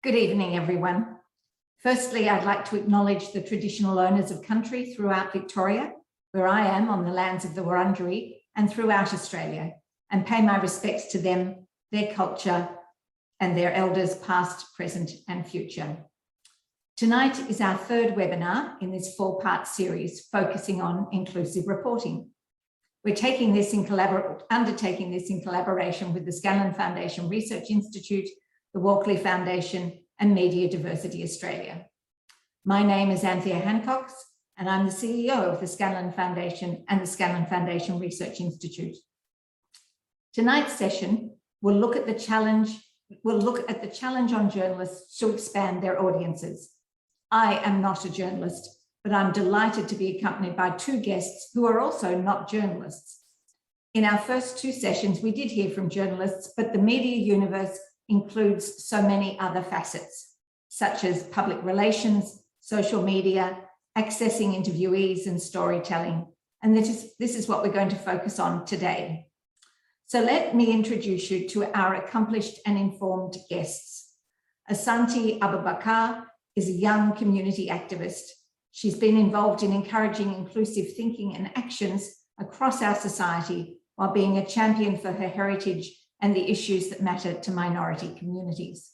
Good evening, everyone. Firstly, I'd like to acknowledge the traditional owners of country throughout Victoria, where I am on the lands of the Wurundjeri, and throughout Australia, and pay my respects to them, their culture, and their elders past, present, and future. Tonight is our third webinar in this four-part series focusing on inclusive reporting. We're undertaking this in collaboration with the Scanlon Foundation Research Institute, the Walkley Foundation, and Media Diversity Australia. My name is Anthea Hancock, and I'm the CEO of the Scanlon Foundation and the Scanlon Foundation Research Institute. Tonight's session will look at the challenge on journalists to expand their audiences. I am not a journalist, but I'm delighted to be accompanied by two guests who are also not journalists. In our first two sessions, we did hear from journalists, but the media universe includes so many other facets, such as public relations, social media, accessing interviewees and storytelling. And this is what we're going to focus on today. So let me introduce you to our accomplished and informed guests. Asanti Abubakar is a young community activist. She's been involved in encouraging inclusive thinking and actions across our society while being a champion for her heritage and the issues that matter to minority communities.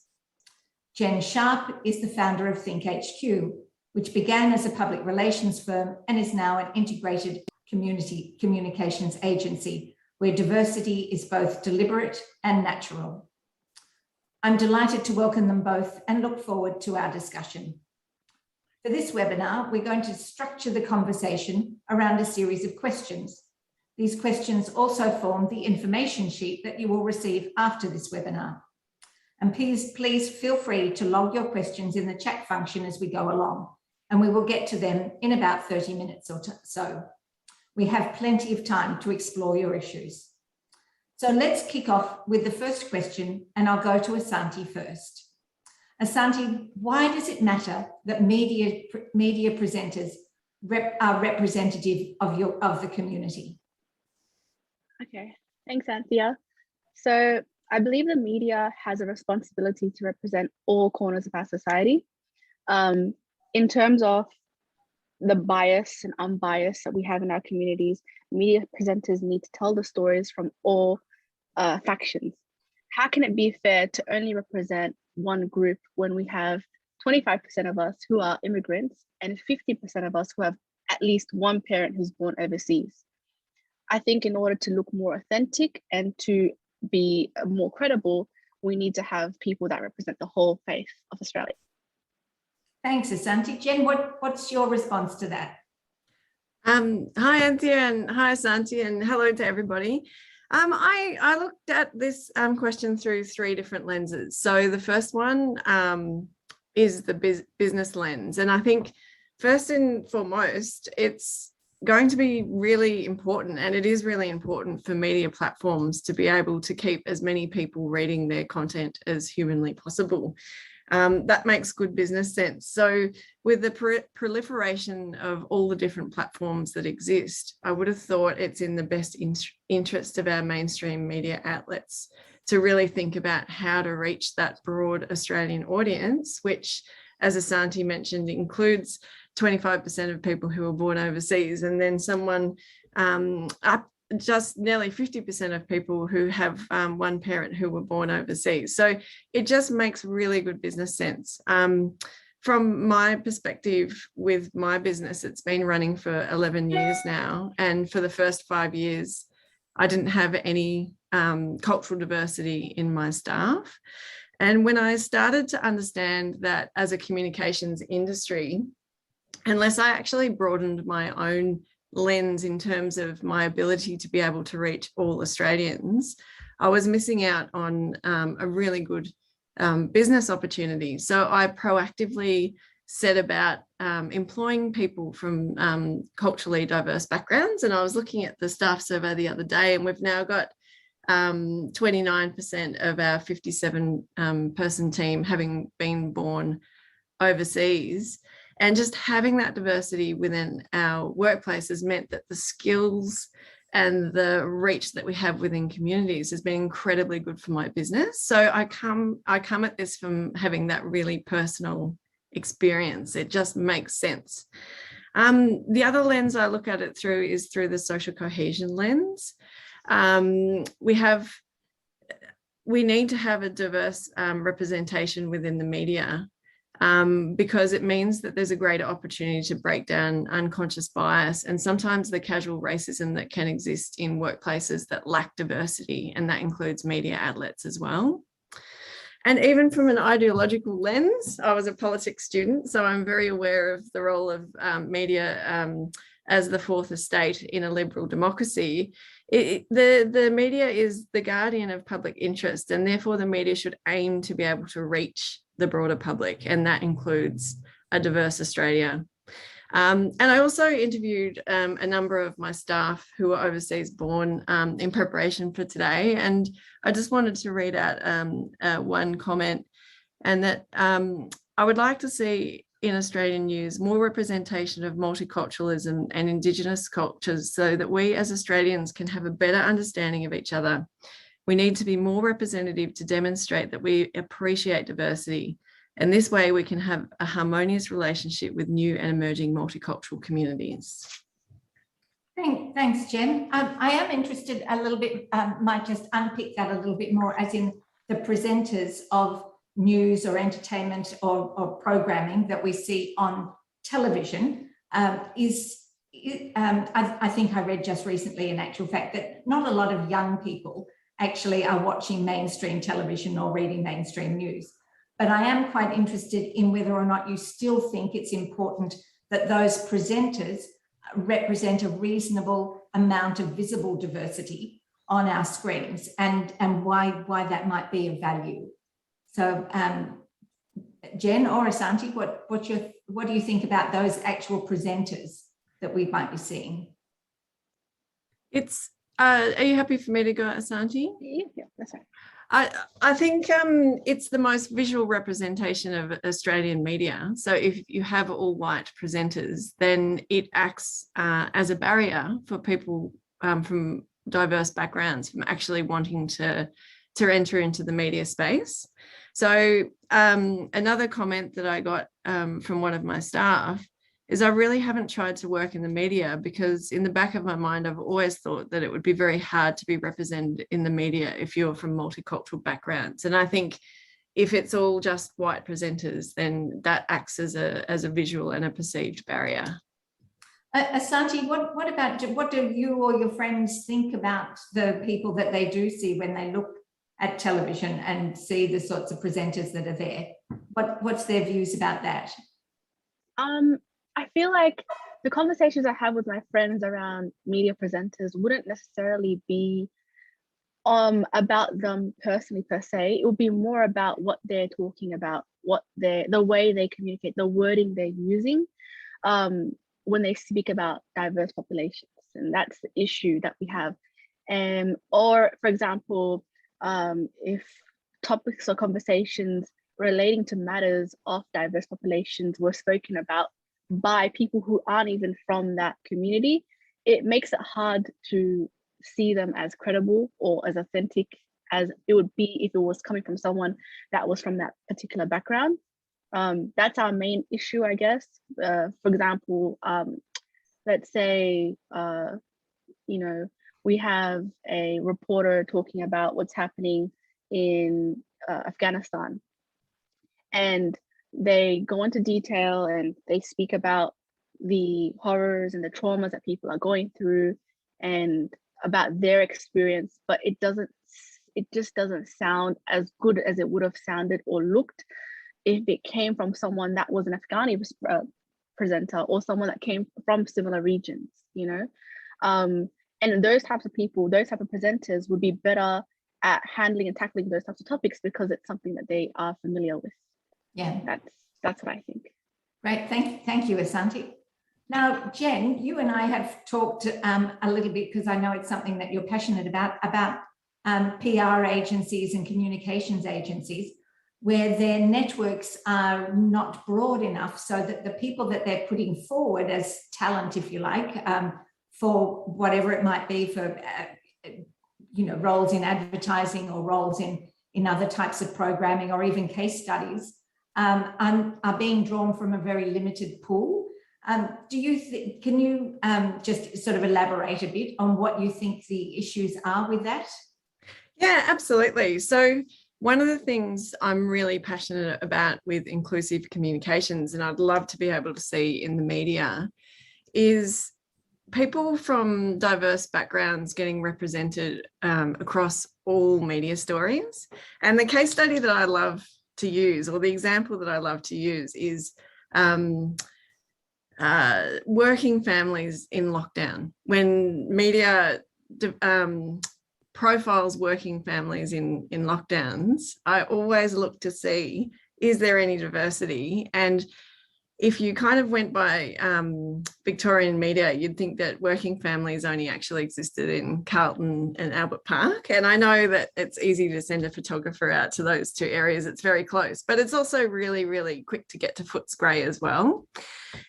Jen Sharpe is the founder of ThinkHQ, which began as a public relations firm and is now an integrated community communications agency where diversity is both deliberate and natural. I'm delighted to welcome them both and look forward to our discussion. For this webinar, we're going to structure the conversation around a series of questions. These questions also form the information sheet that you will receive after this webinar. And please feel free to log your questions in the chat function as we go along, and we will get to them in about 30 minutes or so. We have plenty of time to explore your issues. So let's kick off with the first question, and I'll go to Asanti first. Asanti, why does it matter that media presenters are representative of the community? Okay, thanks, Anthea. So I believe the media has a responsibility to represent all corners of our society. In terms of the bias and unbiased that we have in our communities, media presenters need to tell the stories from all factions. How can it be fair to only represent one group when we have 25% of us who are immigrants and 50% of us who have at least one parent who's born overseas? I think in order to look more authentic and to be more credible, we need to have people that represent the whole face of Australia. Thanks, Asanti. Jen, what's your response to that? Hi, Anthea, and hi, Asanti, and hello to everybody. I looked at this question through three different lenses. So the first one is the business lens. And I think first and foremost, it's going to be really important, and it is really important for media platforms to be able to keep as many people reading their content as humanly possible. That makes good business sense. So with the proliferation of all the different platforms that exist, I would have thought it's in the best interest of our mainstream media outlets to really think about how to reach that broad Australian audience, which, as Asanti mentioned, includes 25% of people who are born overseas, and then just nearly 50% of people who have one parent who were born overseas. So it just makes really good business sense. From my perspective with my business, it's been running for 11 years now. And for the first 5 years, I didn't have any cultural diversity in my staff. And when I started to understand that as a communications industry, unless I actually broadened my own lens in terms of my ability to be able to reach all Australians, I was missing out on a really good business opportunity. So I proactively set about employing people from culturally diverse backgrounds. And I was looking at the staff survey the other day, and we've now got 29% of our 57 person team having been born overseas. And just having that diversity within our workplaces meant that the skills and the reach that we have within communities has been incredibly good for my business. So I come at this from having that really personal experience. It just makes sense. The other lens I look at it through is through the social cohesion lens. We need to have a diverse representation within the media, because it means that there's a greater opportunity to break down unconscious bias and sometimes the casual racism that can exist in workplaces that lack diversity, and that includes media outlets as well. And even from an ideological lens, I was a politics student, so I'm very aware of the role of media as the fourth estate in a liberal democracy. The media is the guardian of public interest, and therefore the media should aim to be able to reach the broader public, and that includes a diverse Australia. And I also interviewed a number of my staff who are overseas born in preparation for today, and I just wanted to read out one comment, and that I would like to see in Australian news more representation of multiculturalism and Indigenous cultures so that we as Australians can have a better understanding of each other. We need to be more representative to demonstrate that we appreciate diversity, and this way we can have a harmonious relationship with new and emerging multicultural communities. Thanks, Jen. I am interested a little bit, might just unpick that a little bit more, as in the presenters of news or entertainment or programming that we see on television. I think I read just recently, in actual fact, that not a lot of young people actually are watching mainstream television or reading mainstream news. But I am quite interested in whether or not you still think it's important that those presenters represent a reasonable amount of visible diversity on our screens, and why that might be of value. So Jen or Asanti, what do you think about those actual presenters that we might be seeing? Are you happy for me to go, Asanti? Yeah, that's right. I think it's the most visual representation of Australian media. So if you have all white presenters, then it acts as a barrier for people from diverse backgrounds from actually wanting to enter into the media space. So another comment that I got from one of my staff is I really haven't tried to work in the media because in the back of my mind, I've always thought that it would be very hard to be represented in the media if you're from multicultural backgrounds. And I think if it's all just white presenters, then that acts as a visual and a perceived barrier. Asanti, what do you or your friends think about the people that they do see when they look at television and see the sorts of presenters that are there? What's their views about that? I feel like the conversations I have with my friends around media presenters wouldn't necessarily be about them personally per se. It would be more about what they're talking about, the way they communicate, the wording they're using when they speak about diverse populations, and that's the issue that we have. Or for example, if topics or conversations relating to matters of diverse populations were spoken about by people who aren't even from that community, it makes it hard to see them as credible or as authentic as it would be if it was coming from someone that was from that particular background. That's our main issue, I guess. For example, let's say, we have a reporter talking about what's happening in Afghanistan, and they go into detail and they speak about the horrors and the traumas that people are going through and about their experience, but it just doesn't sound as good as it would have sounded or looked if it came from someone that was an Afghani presenter or someone that came from similar regions, and those types of people, those type of presenters would be better at handling and tackling those types of topics because it's something that they are familiar with. Yeah, that's what I think. Great, thank you, Asanti. Now, Jen, you and I have talked a little bit, because I know it's something that you're passionate about PR agencies and communications agencies, where their networks are not broad enough so that the people that they're putting forward as talent, if you like, for whatever it might be, for roles in advertising or roles in other types of programming or even case studies, are being drawn from a very limited pool. Can you just sort of elaborate a bit on what you think the issues are with that? Yeah, absolutely. So one of the things I'm really passionate about with inclusive communications, and I'd love to be able to see in the media, is people from diverse backgrounds getting represented across all media stories. And the case study that I love to use, or the example that I love to use, is working families in lockdown. When media profiles working families in lockdowns, I always look to see, is there any diversity? And if you kind of went by Victorian media, you'd think that working families only actually existed in Carlton and Albert Park. And I know that it's easy to send a photographer out to those two areas. It's very close, but it's also really, really quick to get to Footscray as well.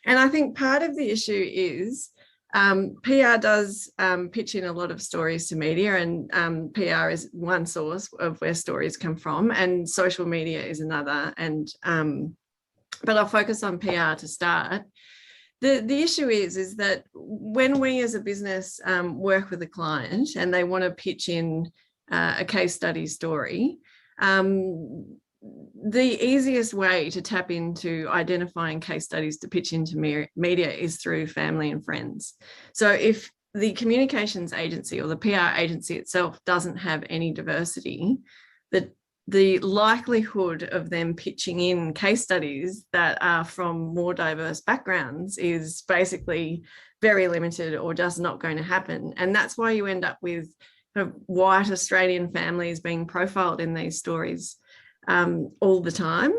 And I think part of the issue is PR does pitch in a lot of stories to media, and PR is one source of where stories come from, and social media is another. And but I'll focus on PR to start. The issue is that when we as a business work with a client and they want to pitch in a case study story, the easiest way to tap into identifying case studies to pitch into media is through family and friends. So if the communications agency or the PR agency itself doesn't have any diversity, the likelihood of them pitching in case studies that are from more diverse backgrounds is basically very limited or just not going to happen. And that's why you end up with white Australian families being profiled in these stories all the time.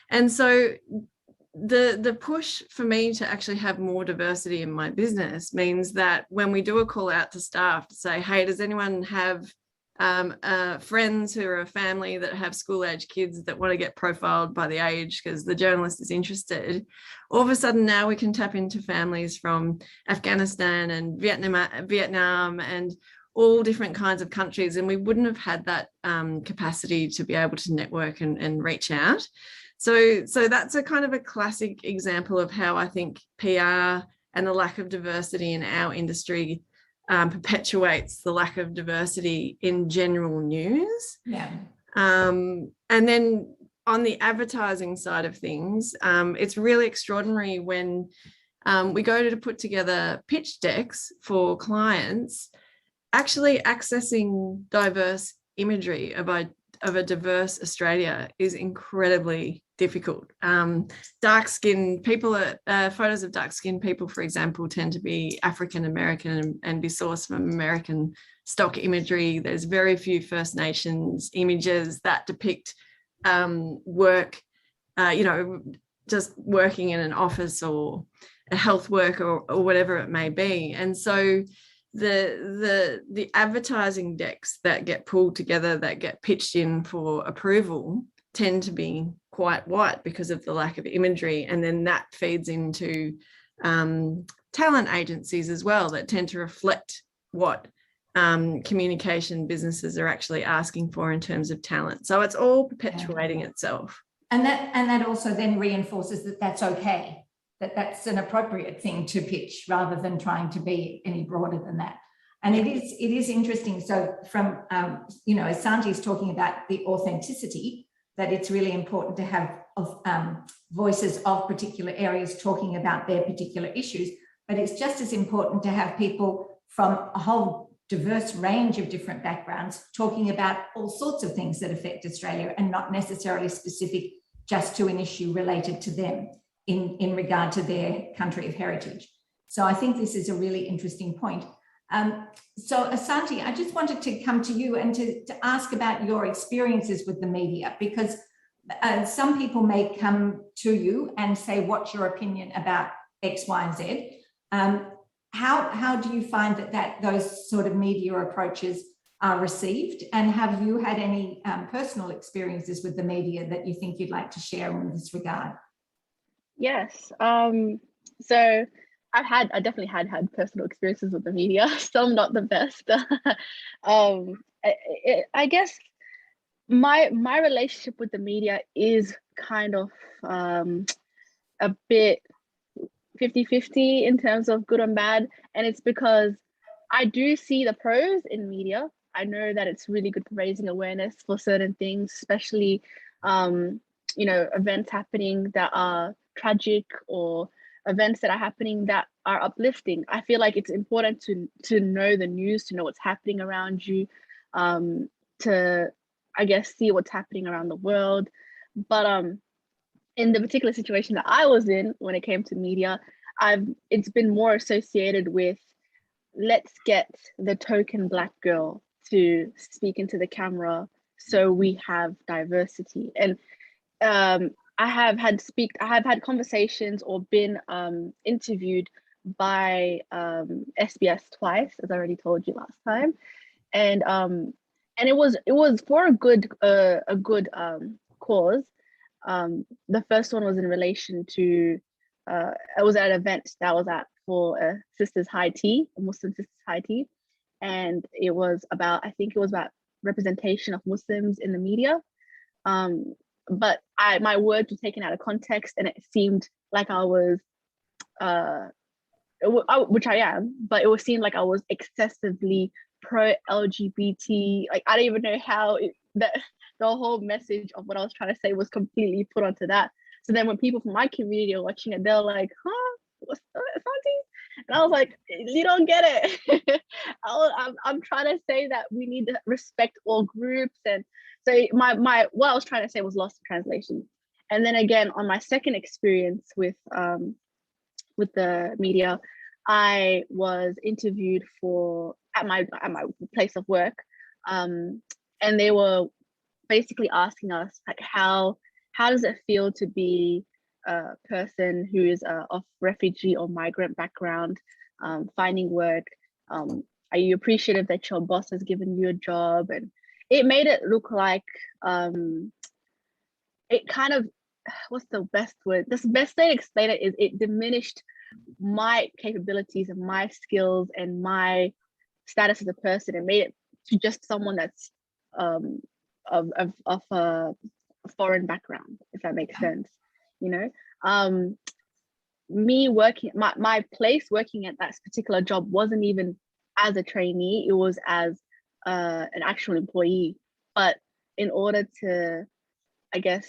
And so the push for me to actually have more diversity in my business means that when we do a call out to staff to say, hey, does anyone have friends who are a family that have school-age kids that want to get profiled by the age because the journalist is interested, all of a sudden now we can tap into families from Afghanistan and Vietnam and all different kinds of countries, and we wouldn't have had that capacity to be able to network and reach out. So that's a kind of a classic example of how I think PR and the lack of diversity in our industry perpetuates the lack of diversity in general news. Yeah. And then on the advertising side of things, it's really extraordinary when we go to put together pitch decks for clients. Actually accessing diverse imagery of a diverse Australia is incredibly difficult. Dark-skinned people, photos of dark-skinned people, for example, tend to be African-American and be sourced from American stock imagery. There's very few First Nations images that depict work, just working in an office or a health worker or whatever it may be. And so the advertising decks that get pulled together, that get pitched in for approval, tend to be quite white because of the lack of imagery. And then that feeds into talent agencies as well that tend to reflect what communication businesses are actually asking for in terms of talent. So it's all perpetuating itself. And that also then reinforces that that's okay. That's an appropriate thing to pitch rather than trying to be any broader than that. And it is interesting. So from, Asanti is talking about the authenticity, that it's really important to have voices of particular areas talking about their particular issues, but it's just as important to have people from a whole diverse range of different backgrounds talking about all sorts of things that affect Australia and not necessarily specific just to an issue related to them in regard to their country of heritage. So I think this is a really interesting point. So Asanti, I just wanted to come to you and to ask about your experiences with the media, because some people may come to you and say, what's your opinion about X, Y, and Z? How do you find that those sort of media approaches are received? And have you had any personal experiences with the media that you think you'd like to share in this regard? Yes. So I definitely had personal experiences with the media, some not the best. I guess my relationship with the media is kind of a bit 50-50 in terms of good and bad. And it's because I do see the pros in media. I know that it's really good for raising awareness for certain things, especially, events happening that are tragic or events that are happening that are uplifting. I feel like it's important to know the news, to know what's happening around you, to, I guess, see what's happening around the world. But in the particular situation that I was in when it came to media, it's been more associated with, let's get the token Black girl to speak into the camera so we have diversity. And I have had conversations or been interviewed by SBS twice, as I already told you last time, and it was for a good cause. The first one was in relation to it was at an event that I was at for a sisters high tea, a Muslim sisters high tea, and it was about representation of Muslims in the media. But my words were taken out of context, and it seemed like I was, which I am, but it seemed like I was excessively pro-LGBT. Like, I don't even know how the whole message of what I was trying to say was completely put onto that. So then when people from my community are watching it, they're like, huh, what's Asanti? And I was like, you don't get it. I'm trying to say that we need to respect all groups. And so what I was trying to say was lost in translation. And then again, on my second experience with the media, I was interviewed at my place of work, and they were basically asking us, like, how does it feel to be a person who is of refugee or migrant background, finding work? Are you appreciative that your boss has given you a job? And it made it look like it kind of, what's the best word? The best way to explain it is it diminished my capabilities and my skills and my status as a person, and made it to just someone that's of a foreign background, if that makes sense. Me working, my place working at that particular job wasn't even as a trainee, it was as an actual employee. But in order to, I guess,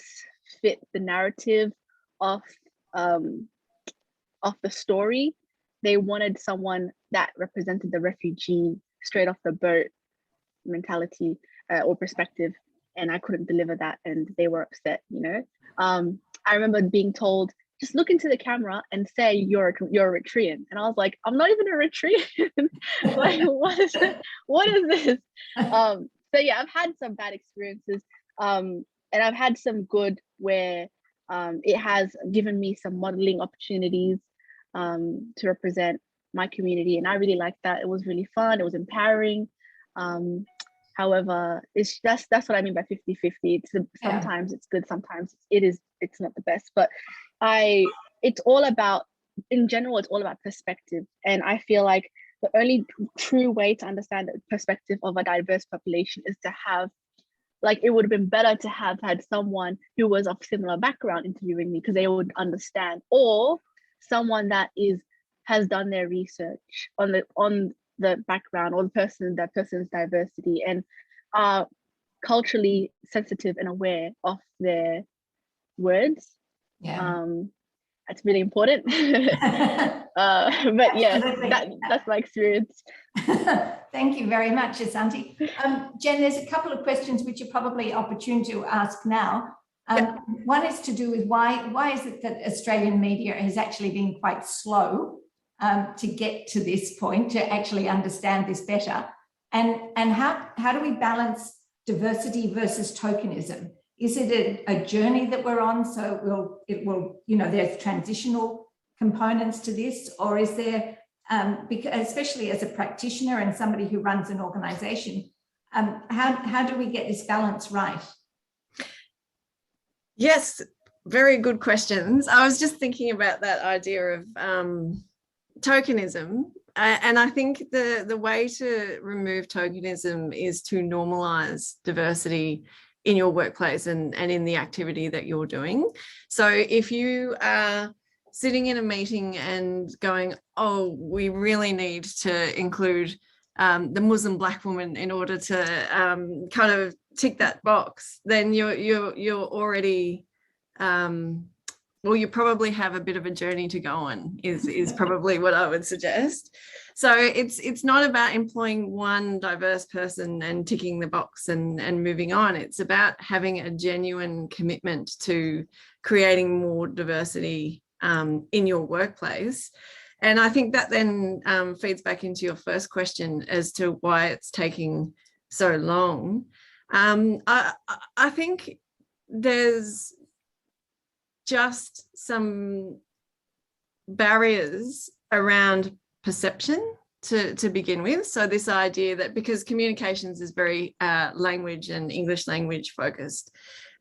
fit the narrative of the story, they wanted someone that represented the refugee straight off the boat mentality or perspective, and I couldn't deliver that, and they were upset. I remember being told, just look into the camera and say you're a Eritrean, and I was like, I'm not even a Eritrean. Like, what is this? So yeah, I've had some bad experiences, and I've had some good where it has given me some modeling opportunities to represent my community, and I really liked that. It was really fun, it was empowering. However, that's what I mean by 50-50. Sometimes it's good, sometimes it's not the best. But it's all about, in general, it's all about perspective. And I feel like the only true way to understand the perspective of a diverse population is to have, like, it would have been better to have had someone who was of similar background interviewing me, because they would understand, or someone that has done their research on the background or that person's diversity, and are culturally sensitive and aware of their words. That's really important. But yeah, that's my experience. Thank you very much, Asanti. Jen, there's a couple of questions which are probably opportune to ask now. One is to do with why is it that Australian media has actually been quite slow to get to this point, to actually understand this better, and how do we balance diversity versus tokenism? Is it a journey that we're on? So it will there's transitional components to this, or is there, because especially as a practitioner and somebody who runs an organization, how do we get this balance right? Yes, very good questions. I was just thinking about that idea of tokenism, and I think the way to remove tokenism is to normalize diversity in your workplace and in the activity that you're doing. So if you are sitting in a meeting and going, oh, we really need to include the Muslim Black woman in order to kind of tick that box, then you're already well, you probably have a bit of a journey to go on, is probably what I would suggest. So it's not about employing one diverse person and ticking the box and moving on. It's about having a genuine commitment to creating more diversity in your workplace. And I think that then feeds back into your first question as to why it's taking so long. I think there's just some barriers around perception to begin with. So this idea that because communications is very language and English language focused,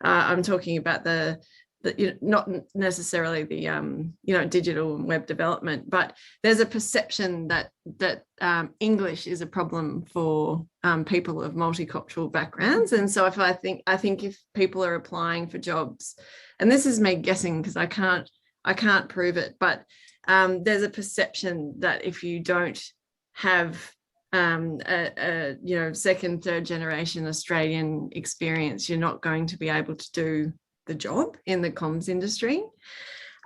I'm talking about the not necessarily the digital and web development, but there's a perception that English is a problem for people of multicultural backgrounds. And so I think if people are applying for jobs, and this is me guessing because I can't prove it, but there's a perception that if you don't have a second, third generation Australian experience, you're not going to be able to do the job in the comms industry.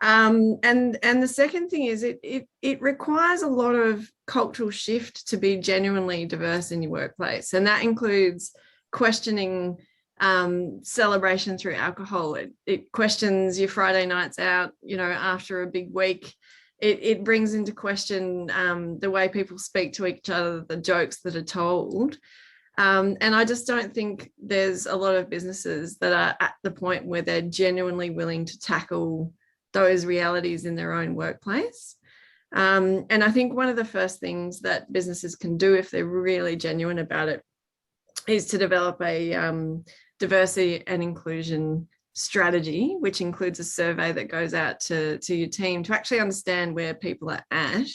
And the second thing is it requires a lot of cultural shift to be genuinely diverse in your workplace. And that includes questioning celebration through alcohol. It questions your Friday nights out, after a big week. It brings into question the way people speak to each other, the jokes that are told. And I just don't think there's a lot of businesses that are at the point where they're genuinely willing to tackle those realities in their own workplace. And I think one of the first things that businesses can do if they're really genuine about it is to develop a diversity and inclusion strategy, which includes a survey that goes out to your team to actually understand where people are at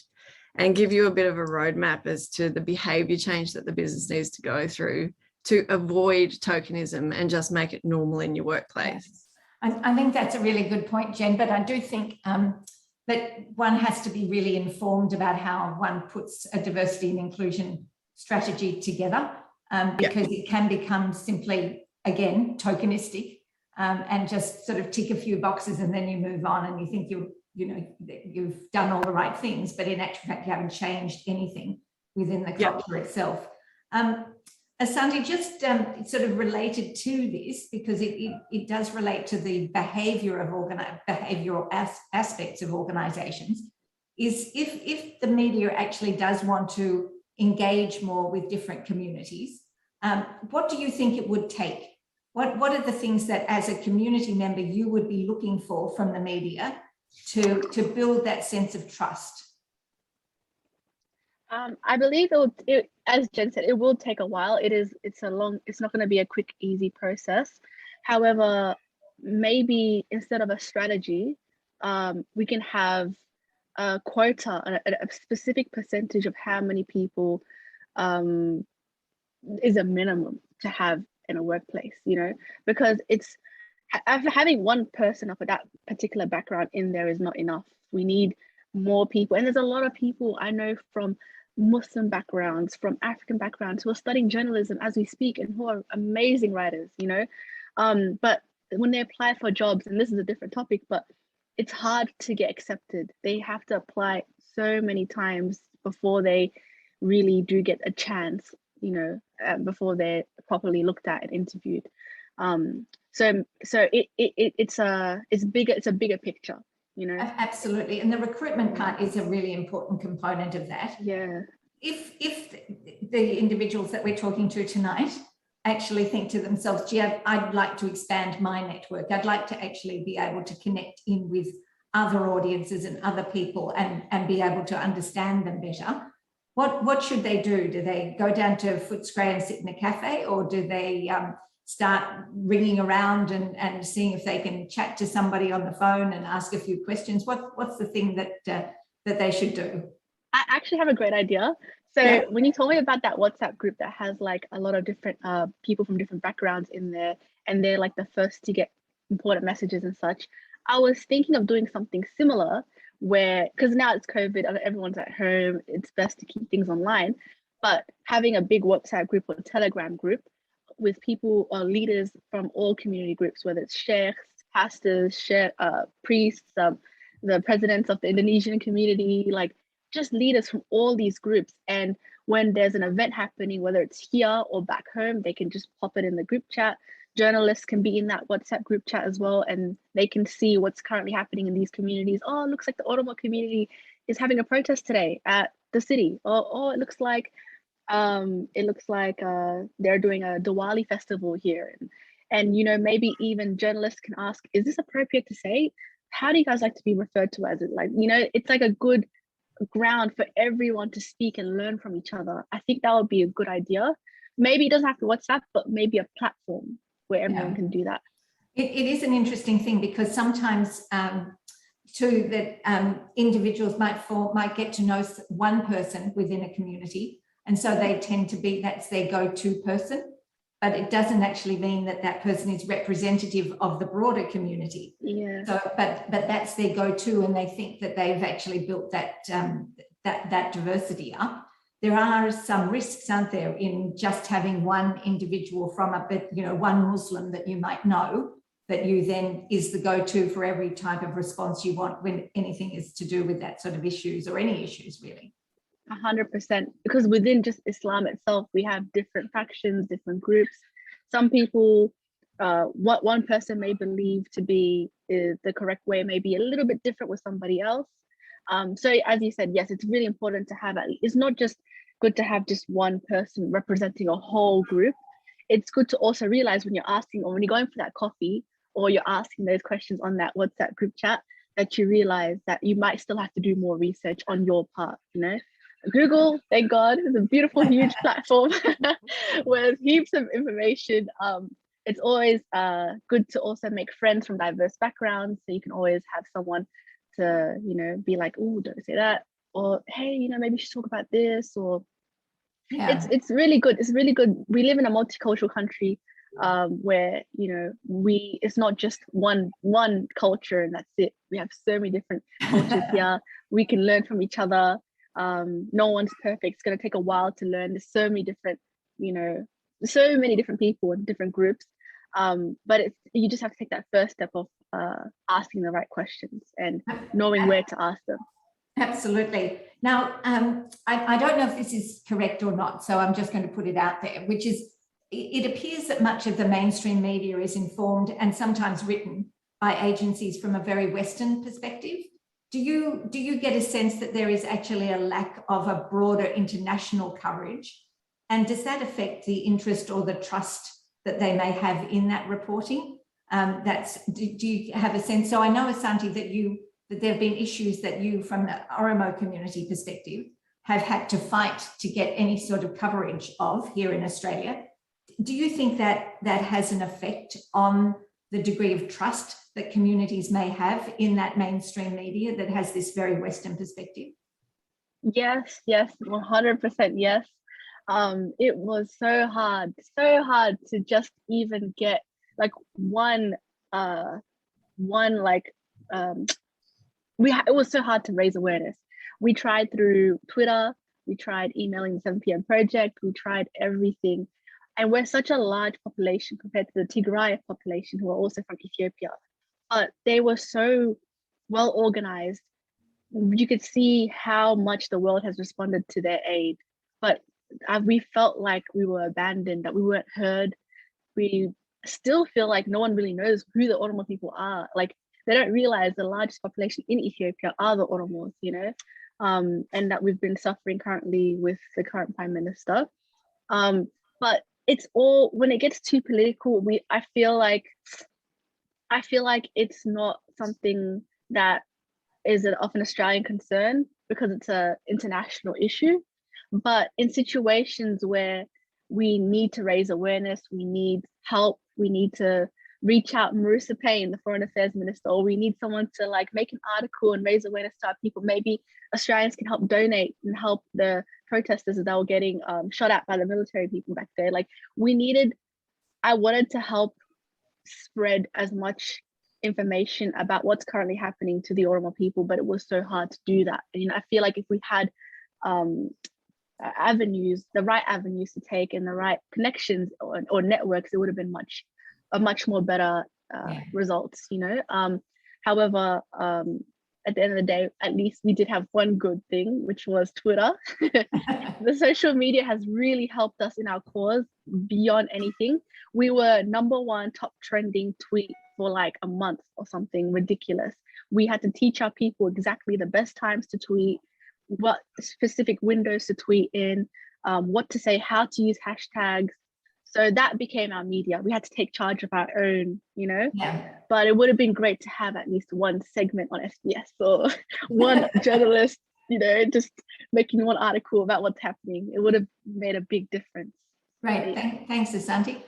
and give you a bit of a roadmap as to the behaviour change that the business needs to go through to avoid tokenism and just make it normal in your workplace. I think that's a really good point, Jen, but I do think that one has to be really informed about how one puts a diversity and inclusion strategy together, because it can become simply, again, tokenistic and just sort of tick a few boxes and then you move on and you think you've done all the right things, but in actual fact, you haven't changed anything within the culture itself. Asanti, just sort of related to this, because it does relate to the behavioural aspects of organisations, is if the media actually does want to engage more with different communities, what do you think it would take? What are the things that as a community member you would be looking for from the media to build that sense of trust? I believe as Jen said, it will take a while. It's not going to be a quick, easy process. However, maybe instead of a strategy, we can have a quota, a specific percentage of how many people is a minimum to have in a workplace, because it's having one person of that particular background in there is not enough. We need more people. And there's a lot of people I know from Muslim backgrounds, from African backgrounds, who are studying journalism as we speak and who are amazing writers, but when they apply for jobs, and this is a different topic, but it's hard to get accepted. They have to apply so many times before they really do get a chance, before they're properly looked at and interviewed. So it's a bigger picture. Absolutely, and the recruitment part is a really important component of that. Yeah. If the individuals that we're talking to tonight actually think to themselves, gee, I'd like to expand my network, I'd like to actually be able to connect in with other audiences and other people and be able to understand them better, what should they do? Do they go down to Footscray and sit in a cafe, or do they start ringing around and seeing if they can chat to somebody on the phone and ask a few questions? What's the thing that they should do? I actually have a great idea. So Yeah. when you told me about that WhatsApp group that has like a lot of different people from different backgrounds in there, and they're like the first to get important messages and such, I was thinking of doing something similar where, because now it's COVID, everyone's at home, it's best to keep things online, but having a big WhatsApp group or Telegram group with people or leaders from all community groups, whether it's sheikhs, pastors, priests, the presidents of the Indonesian community, like just leaders from all these groups. And when there's an event happening, whether it's here or back home, they can just pop it in the group chat. Journalists can be in that WhatsApp group chat as well, and they can see what's currently happening in these communities. Oh, it looks like the Oromo community is having a protest today at the city. Or oh, it looks like they're doing a Diwali festival here. And you know, maybe even journalists can ask, is this appropriate to say? How do you guys like to be referred to as it? Like, you know, it's like a good ground for everyone to speak and learn from each other. I think that would be a good idea. Maybe it doesn't have to WhatsApp, but maybe a platform where everyone can do that. It is an interesting thing, because sometimes too that individuals might get to know one person within a community, and so they tend to be, that's their go-to person, but it doesn't actually mean that that person is representative of the broader community. Yeah. So, but that's their go-to, and they think that they've actually built that that diversity up. There are some risks, aren't there, in just having one individual from one Muslim that you might know, that you then is the go-to for every type of response you want when anything is to do with that sort of issues, or any issues really. 100%, because within just Islam itself, we have different factions, different groups. Some people, what one person may believe to be the correct way may be a little bit different with somebody else. So as you said, yes, it's really important to have, it's not just good to have just one person representing a whole group. It's good to also realize when you're asking, or when you're going for that coffee, or you're asking those questions on that WhatsApp group chat, that you realize that you might still have to do more research on your part, you know? Google, thank God, is a beautiful, huge platform with heaps of information. It's always good to also make friends from diverse backgrounds, so you can always have someone to, you know, be like, oh, don't say that, or hey, you know, maybe you should talk about this, or it's really good. It's really good. We live in a multicultural country where, you know, it's not just one culture and that's it. We have so many different cultures here. We can learn from each other. No one's perfect. It's going to take a while to learn. There's so many different, you know, so many different people in different groups. But you just have to take that first step of asking the right questions and knowing where to ask them. Absolutely. Now, I don't know if this is correct or not, so I'm just going to put it out there, which is, it appears that much of the mainstream media is informed and sometimes written by agencies from a very Western perspective. Do you get a sense that there is actually a lack of a broader international coverage? And does that affect the interest or the trust that they may have in that reporting? Do you have a sense? So I know, Asanti, that there have been issues that you, from the Oromo community perspective, have had to fight to get any sort of coverage of here in Australia. Do you think that that has an effect on the degree of trust that communities may have in that mainstream media that has this very Western perspective? Yes, 100% yes. It was so hard to just even get like it was so hard to raise awareness. We tried through Twitter, we tried emailing the 7 p.m. project, we tried everything. And we're such a large population compared to the Tigray population, who are also from Ethiopia. But they were so well organized. You could see how much the world has responded to their aid. But we felt like we were abandoned, that we weren't heard. We still feel like no one really knows who the Oromo people are. Like, they don't realize the largest population in Ethiopia are the Oromos, you know, and that we've been suffering currently with the current Prime Minister. But it's all, when it gets too political, I feel like it's not something that is of an Australian concern, because it's an international issue. But in situations where we need to raise awareness, we need help, we need to reach out Marissa Payne, the Foreign Affairs Minister, or we need someone to like make an article and raise awareness to our people. Maybe Australians can help donate and help the protesters that were getting shot at by the military people back there. Like I wanted to help spread as much information about what's currently happening to the Oromo people, but it was so hard to do that. And, I feel like if we had the right avenues to take and the right connections or networks, it would have been a much more better results, However, at the end of the day, at least we did have one good thing, which was Twitter. The social media has really helped us in our cause beyond anything. We were #1 top trending tweet for like a month or something ridiculous. We had to teach our people exactly the best times to tweet, what specific windows to tweet in, what to say, how to use hashtags. So that became our media. We had to take charge of our own, but it would have been great to have at least one segment on SBS or one journalist, just making one article about what's happening. It would have made a big difference. Right. Thanks, Asanti.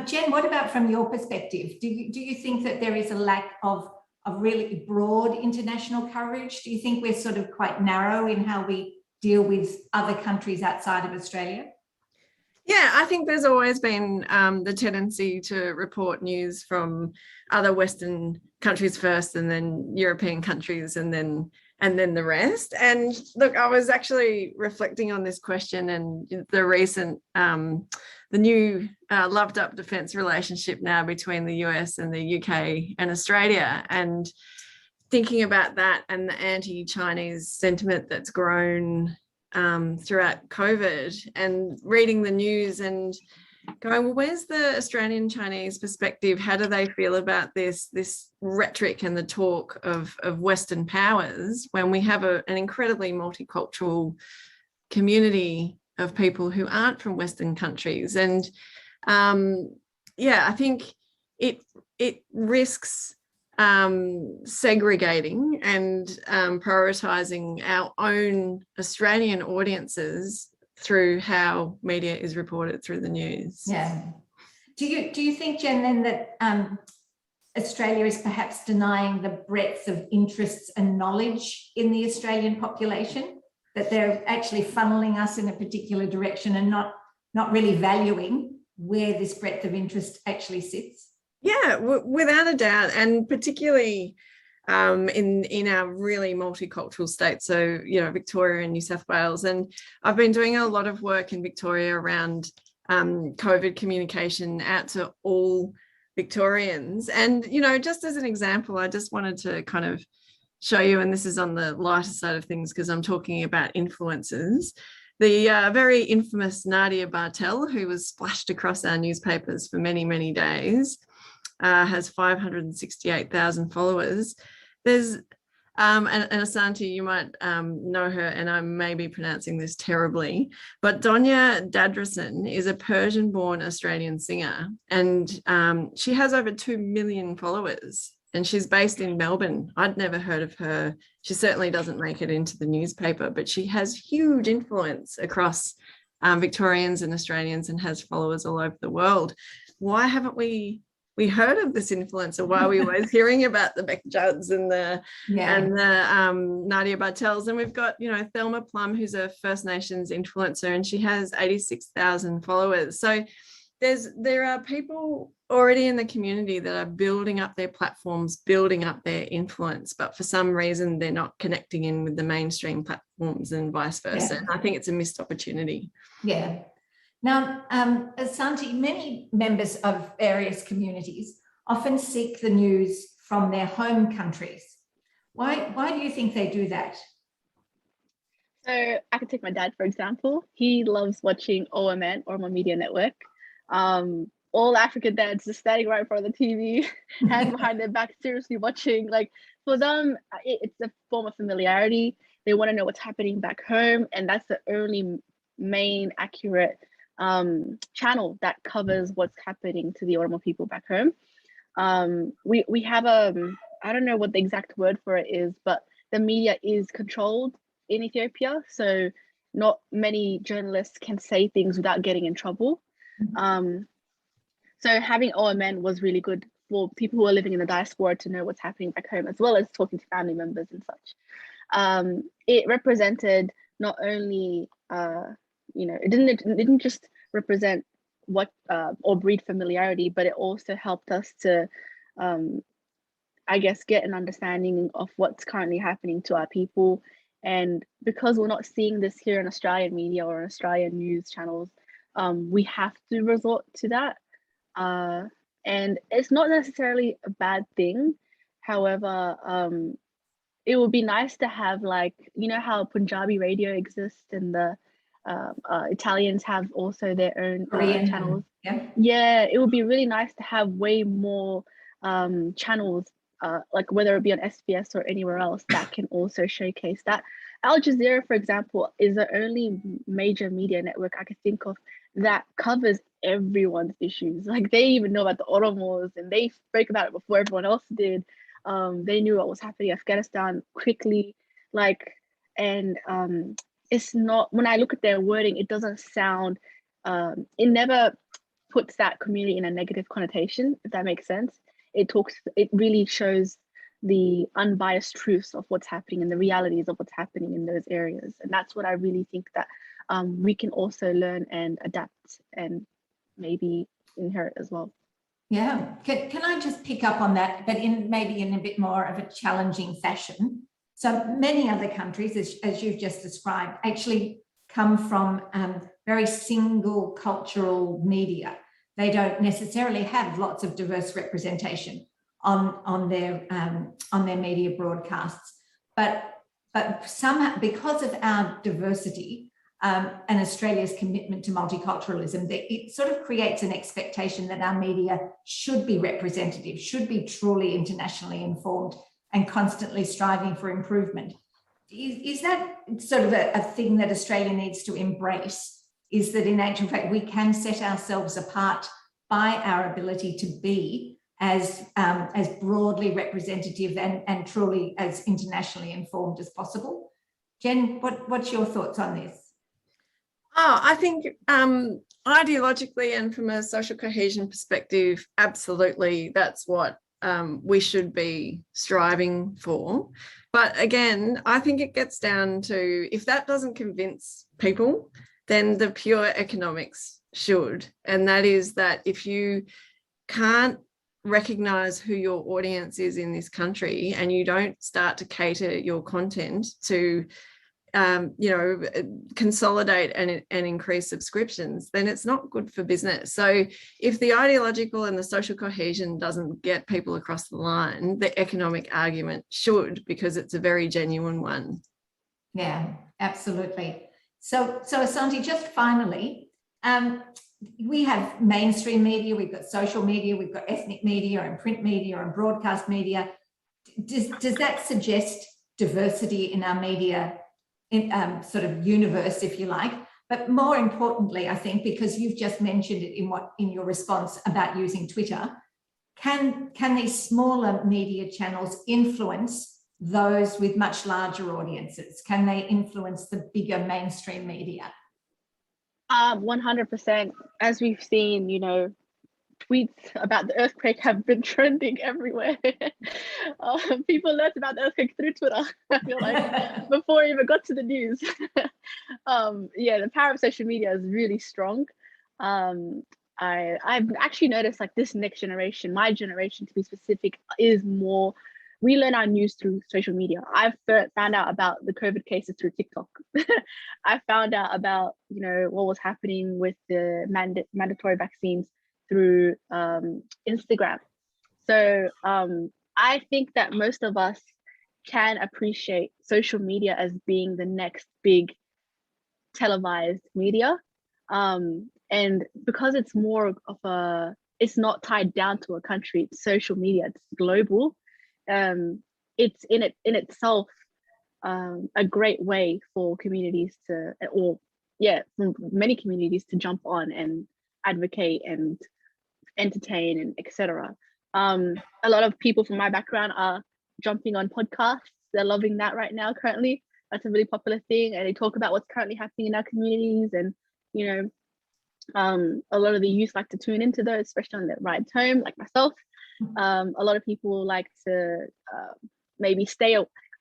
Jen, what about from your perspective? Do you think that there is a lack of really broad international coverage? Do you think we're sort of quite narrow in how we deal with other countries outside of Australia? Yeah, I think there's always been the tendency to report news from other Western countries first, and then European countries, and then the rest. And look, I was actually reflecting on this question and the recent, the new loved up defence relationship now between the US and the UK and Australia, and thinking about that and the anti-Chinese sentiment that's grown throughout COVID, and reading the news and going, well, where's the Australian Chinese perspective? How do they feel about this rhetoric and the talk of Western powers when we have an incredibly multicultural community of people who aren't from Western countries? And I think it risks segregating and prioritising our own Australian audiences through how media is reported through the news. Yeah. Do you think, Jen, then that Australia is perhaps denying the breadth of interests and knowledge in the Australian population, that they're actually funneling us in a particular direction and not really valuing where this breadth of interest actually sits? Yeah, without a doubt, and particularly in our really multicultural states, so Victoria and New South Wales. And I've been doing a lot of work in Victoria around COVID communication out to all Victorians. And just as an example, I just wanted to kind of show you, and this is on the lighter side of things because I'm talking about influencers. The very infamous Nadia Bartel, who was splashed across our newspapers for many, many days, has 568,000 followers. There's and Asanti, you might know her, and I may be pronouncing this terribly, but Donya Dadrason is a Persian-born Australian singer, and she has over 2 million followers, and she's based in Melbourne. I'd never heard of her. She certainly doesn't make it into the newspaper, but she has huge influence across Victorians and Australians and has followers all over the world. Why haven't we heard of this influencer? Why are we always hearing about the Beck Judds and the Nadia Bartels? And we've got Thelma Plum, who's a First Nations influencer, and she has 86,000 followers. So there are people already in the community that are building up their platforms, building up their influence, but for some reason they're not connecting in with the mainstream platforms and vice versa. And I think it's a missed opportunity. Yeah. Now, Asanti, many members of various communities often seek the news from their home countries. Why do you think they do that? So I can take my dad, for example. He loves watching OMN, Oromo Media Network. All African dads just standing right in front of the TV, hands behind their back, seriously watching. Like, for them, it's a form of familiarity. They want to know what's happening back home, and that's the only main accurate channel that covers what's happening to the Oromo people back home. We have I don't know what the exact word for it is, but the media is controlled in Ethiopia, so not many journalists can say things without getting in trouble. So having OMN was really good for people who are living in the diaspora to know what's happening back home, as well as talking to family members and such. It represented not only, it didn't just represent what or breed familiarity, but it also helped us to, I guess, get an understanding of what's currently happening to our people. And because we're not seeing this here in Australian media or Australian news channels, we have to resort to that. And it's not necessarily a bad thing. However, it would be nice to have, like, you know how Punjabi radio exists and the Italians have also their own channels. Yeah, it would be really nice to have way more channels, like whether it be on SBS or anywhere else, that can also showcase that. Al Jazeera, for example, is the only major media network I could think of that covers everyone's issues. Like, they even know about the Oromos, and they spoke about it before everyone else did. They knew what was happening in Afghanistan quickly, like, and it's not, when I look at their wording, it doesn't sound, it never puts that community in a negative connotation, if that makes sense. It really shows the unbiased truths of what's happening and the realities of what's happening in those areas. And that's what I really think that we can also learn and adapt and maybe inherit as well. Yeah, can I just pick up on that, but maybe in a bit more of a challenging fashion? So many other countries, as you've just described, actually come from very single cultural media. They don't necessarily have lots of diverse representation on their media broadcasts, but somehow, because of our diversity and Australia's commitment to multiculturalism, it sort of creates an expectation that our media should be representative, should be truly internationally informed, and constantly striving for improvement. Is that sort of a thing that Australia needs to embrace? Is that in actual fact we can set ourselves apart by our ability to be as broadly representative and truly as internationally informed as possible? Jen, what's your thoughts on this? Oh, I think ideologically and from a social cohesion perspective, absolutely, that's what we should be striving for. But again, I think it gets down to, if that doesn't convince people, then the pure economics should. And that is that if you can't recognize who your audience is in this country and you don't start to cater your content to consolidate and increase subscriptions, then it's not good for business. So if the ideological and the social cohesion doesn't get people across the line, the economic argument should, because it's a very genuine one. Yeah, absolutely. So Asanti, just finally, we have mainstream media, we've got social media, we've got ethnic media and print media and broadcast media. Does that suggest diversity in our media sort of universe, if you like? But more importantly, I think, because you've just mentioned it in your response about using Twitter, can these smaller media channels influence those with much larger audiences? Can they influence the bigger mainstream media? 100%. As we've seen, tweets about the earthquake have been trending everywhere. People learned about the earthquake through Twitter, I feel like, before it even got to the news. Yeah, the power of social media is really strong. I've actually noticed, like, this next generation, my generation to be specific, is more, we learn our news through social media. I've found out about the COVID cases through TikTok. I found out about, what was happening with the mandatory vaccines through Instagram. So I think that most of us can appreciate social media as being the next big televised media. And because it's more of it's not tied down to a country, it's social media, it's global. It's in itself a great way for communities for many communities to jump on and advocate and entertain and etc. A lot of people from my background are jumping on podcasts. They're loving that right now currently. That's a really popular thing, and they talk about what's currently happening in our communities. And a lot of the youth like to tune into those, especially on their rides home, like myself. A lot of people like to maybe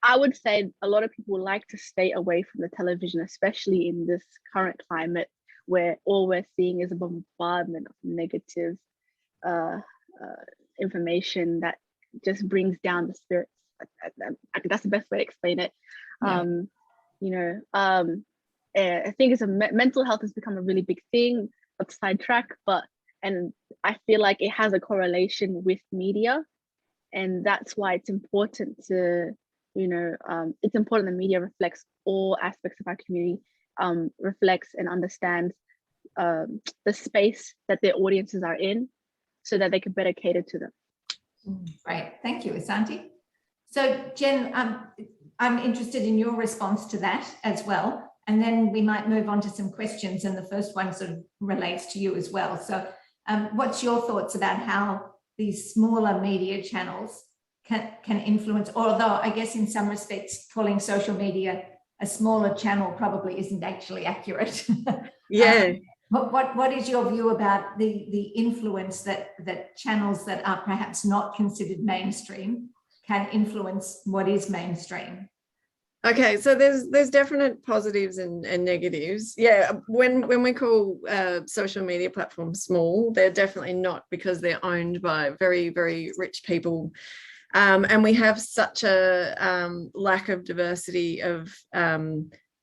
I would say a lot of people like to stay away from the television, especially in this current climate where all we're seeing is a bombardment of negative information that just brings down the spirits. I think that's the best way to explain it. Yeah. I think mental health has become a really big thing, not to sidetrack, and I feel like it has a correlation with media, and that's why it's important to, it's important the media reflects all aspects of our community, reflects and understands the space that their audiences are in, so that they can better cater to them. Great, thank you, Asanti. So Jen, I'm interested in your response to that as well, and then we might move on to some questions, and the first one sort of relates to you as well. So what's your thoughts about how these smaller media channels can influence, although I guess in some respects calling social media a smaller channel probably isn't actually accurate. Yeah. What is your view about the influence that channels that are perhaps not considered mainstream can influence what is mainstream? Okay, so there's definite positives and negatives. Yeah, when we call social media platforms small, they're definitely not, because they're owned by very, very rich people. And we have such a lack of diversity of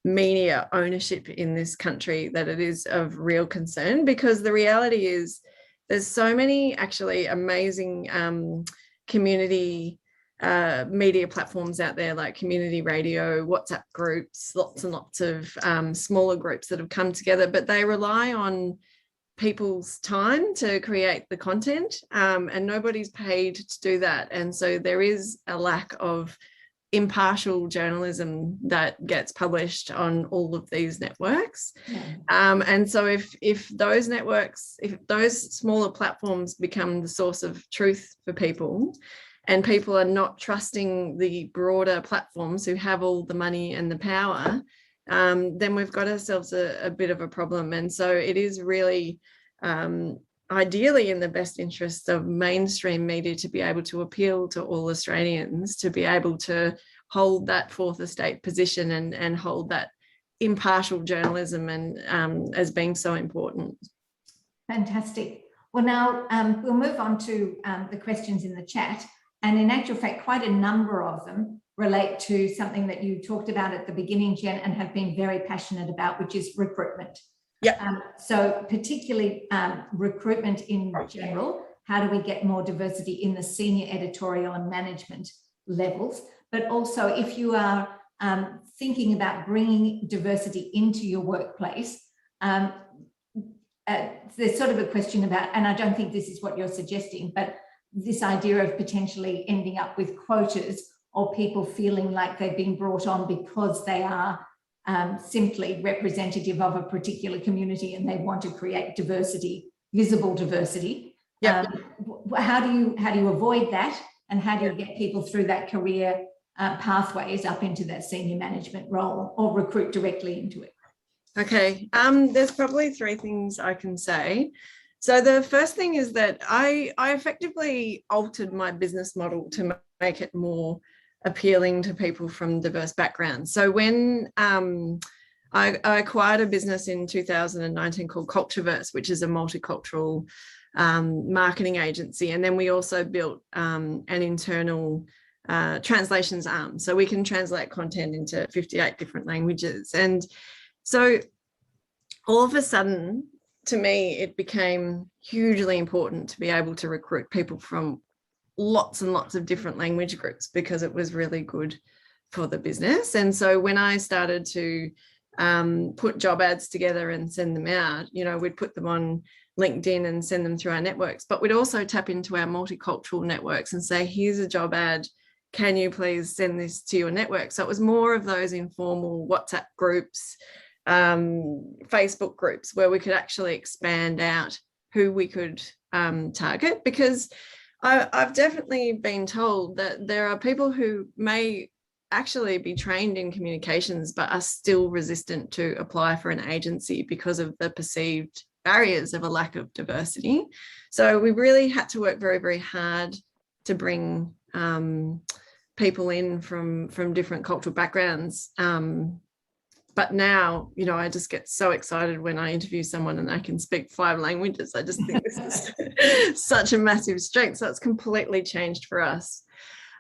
media ownership in this country that it is of real concern, because the reality is there's so many actually amazing community media platforms out there, like community radio, WhatsApp groups, lots and lots of smaller groups that have come together, but they rely on people's time to create the content, and nobody's paid to do that. And so there is a lack of impartial journalism that gets published on all of these networks. And so if those networks, if those smaller platforms become the source of truth for people, and people are not trusting the broader platforms who have all the money and the power, then we've got ourselves a bit of a problem. And so it is really ideally in the best interests of mainstream media to be able to appeal to all Australians, to be able to hold that fourth estate position and hold that impartial journalism and as being so important. Fantastic. Well, now we'll move on to the questions in the chat. And in actual fact, quite a number of them relate to something that you talked about at the beginning, Jen, and have been very passionate about, which is recruitment. Yeah. So particularly recruitment in general, how do we get more diversity in the senior editorial and management levels? But also if you are thinking about bringing diversity into your workplace, there's sort of a question about, and I don't think this is what you're suggesting, but this idea of potentially ending up with quotas or people feeling like they've been brought on because they are simply representative of a particular community and they want to create diversity, visible diversity. Yep. How do you avoid that, and how do you get people through that career pathways up into that senior management role, or recruit directly into it? Okay, there's probably three things I can say. So the first thing is that I effectively altered my business model to make it more appealing to people from diverse backgrounds. So when I acquired a business in 2019 called Cultureverse, which is a multicultural marketing agency, and then we also built an internal translations arm, so we can translate content into 58 different languages. And so all of a sudden, to me, it became hugely important to be able to recruit people from lots and lots of different language groups, because it was really good for the business. And so when I started to put job ads together and send them out, we'd put them on LinkedIn and send them through our networks, but we'd also tap into our multicultural networks and say, here's a job ad, can you please send this to your network? So it was more of those informal WhatsApp groups, Facebook groups, where we could actually expand out who we could target, because I've definitely been told that there are people who may actually be trained in communications but are still resistant to apply for an agency because of the perceived barriers of a lack of diversity. So we really had to work very, very hard to bring people in from different cultural backgrounds. But now, you know, I just get so excited when I interview someone and I can speak 5 languages. I just think this is such a massive strength. So it's completely changed for us.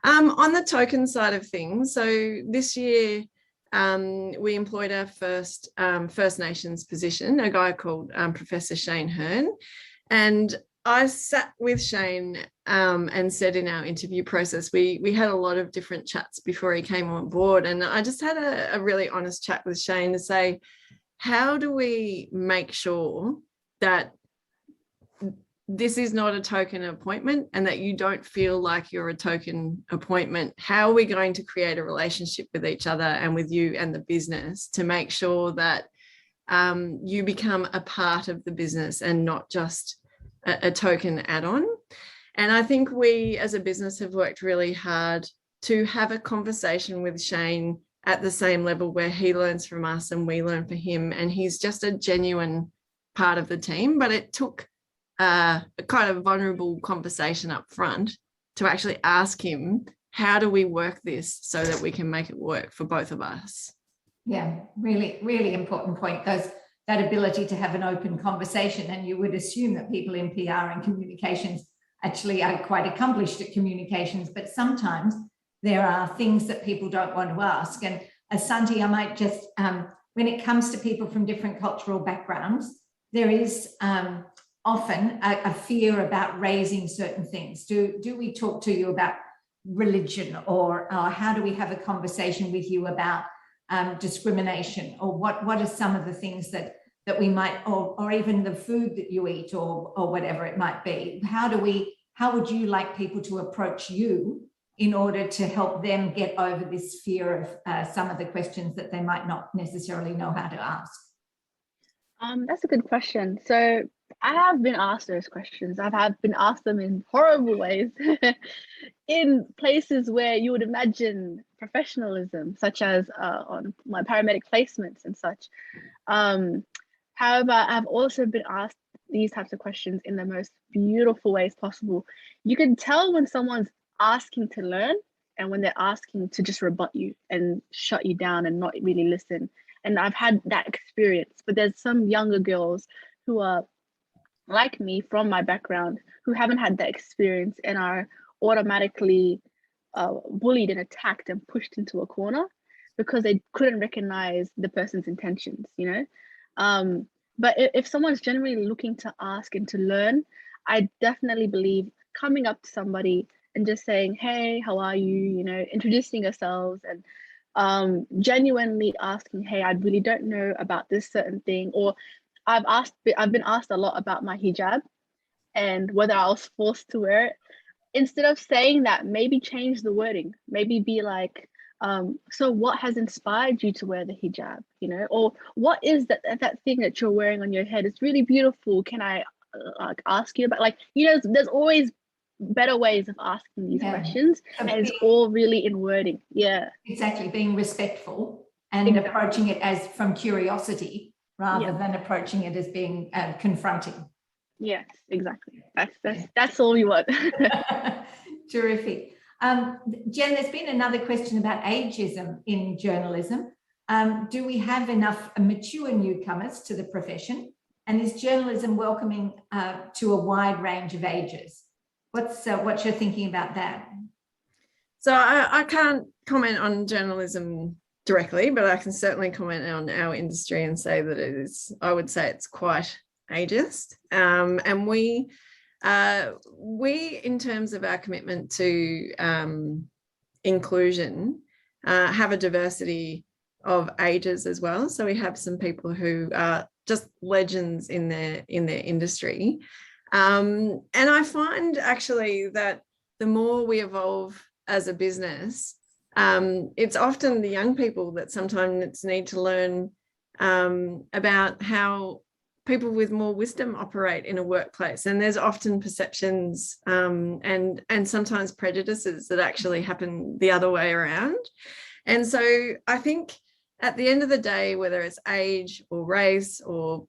On the token side of things, so this year we employed our first First Nations position, a guy called Professor Shane Hearn. And I sat with Shane and said in our interview process, we had a lot of different chats before he came on board. And I just had a really honest chat with Shane to say, how do we make sure that this is not a token appointment and that you don't feel like you're a token appointment? How are we going to create a relationship with each other and with you and the business to make sure that you become a part of the business and not just a token add-on? And I think we as a business have worked really hard to have a conversation with Shane at the same level where he learns from us and we learn from him, and he's just a genuine part of the team. But it took a kind of vulnerable conversation up front to actually ask him, how do we work this so that we can make it work for both of us? Yeah, really, really important point. That ability to have an open conversation, and you would assume that people in PR and communications actually are quite accomplished at communications, but sometimes there are things that people don't want to ask. And Asanti, I might just, when it comes to people from different cultural backgrounds, there is often a fear about raising certain things. Do we talk to you about religion, or how do we have a conversation with you about discrimination, or what are some of the things that we might, or even the food that you eat, or whatever it might be? How would you like people to approach you in order to help them get over this fear of some of the questions that they might not necessarily know how to ask? That's a good question. So I have been asked those questions. I've been asked them in horrible ways, in places where you would imagine professionalism, such as on my paramedic placements and such. However, I've also been asked these types of questions in the most beautiful ways possible. You can tell when someone's asking to learn and when they're asking to just rebut you and shut you down and not really listen. And I've had that experience, but there's some younger girls who are like me from my background who haven't had that experience and are automatically bullied and attacked and pushed into a corner because they couldn't recognize the person's intentions, you know? But if someone's genuinely looking to ask and to learn, I definitely believe coming up to somebody and just saying, hey, how are you? You know, introducing ourselves and genuinely asking, hey, I really don't know about this certain thing. Or I've been asked a lot about my hijab and whether I was forced to wear it. Instead of saying that, maybe change the wording. Maybe be like, so what has inspired you to wear the hijab, you know? Or what is that thing that you're wearing on your head? It's really beautiful. Can I ask you about, like, you know, there's always better ways of asking these questions, and it's all really in wording. Yeah, exactly. Being respectful and approaching it as from curiosity rather than approaching it as being confronting. Yes, exactly. That's all we want. Terrific. Jen, there's been another question about ageism in journalism. Do we have enough mature newcomers to the profession? And is journalism welcoming to a wide range of ages? What's your thinking about that? So I can't comment on journalism directly, but I can certainly comment on our industry and say that it is, I would say it's quite ageist. And we, in terms of our commitment to inclusion, have a diversity of ages as well. So we have some people who are just legends in their industry. And I find actually that the more we evolve as a business, it's often the young people that sometimes need to learn about how people with more wisdom operate in a workplace. And there's often perceptions and sometimes prejudices that actually happen the other way around. And so I think at the end of the day, whether it's age or race or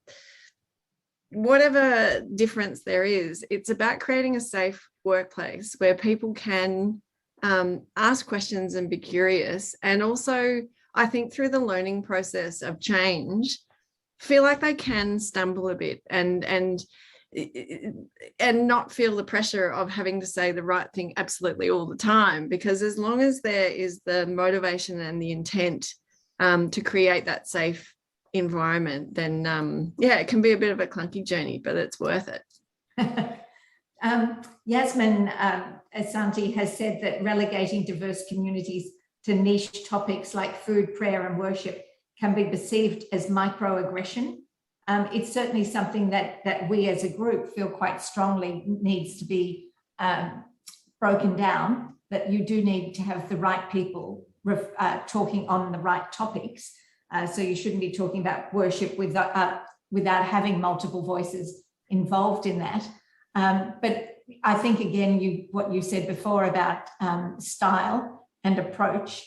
whatever difference there is, it's about creating a safe workplace where people can ask questions and be curious. And also, I think through the learning process of change, feel like they can stumble a bit and not feel the pressure of having to say the right thing absolutely all the time. Because as long as there is the motivation and the intent to create that safe environment, then it can be a bit of a clunky journey, but it's worth it. Yasmin Asanti has said that relegating diverse communities to niche topics like food, prayer and worship can be perceived as microaggression. It's certainly something that we as a group feel quite strongly needs to be broken down, that you do need to have the right people talking on the right topics. So you shouldn't be talking about worship without having multiple voices involved in that. But I think, again, what you said before about style and approach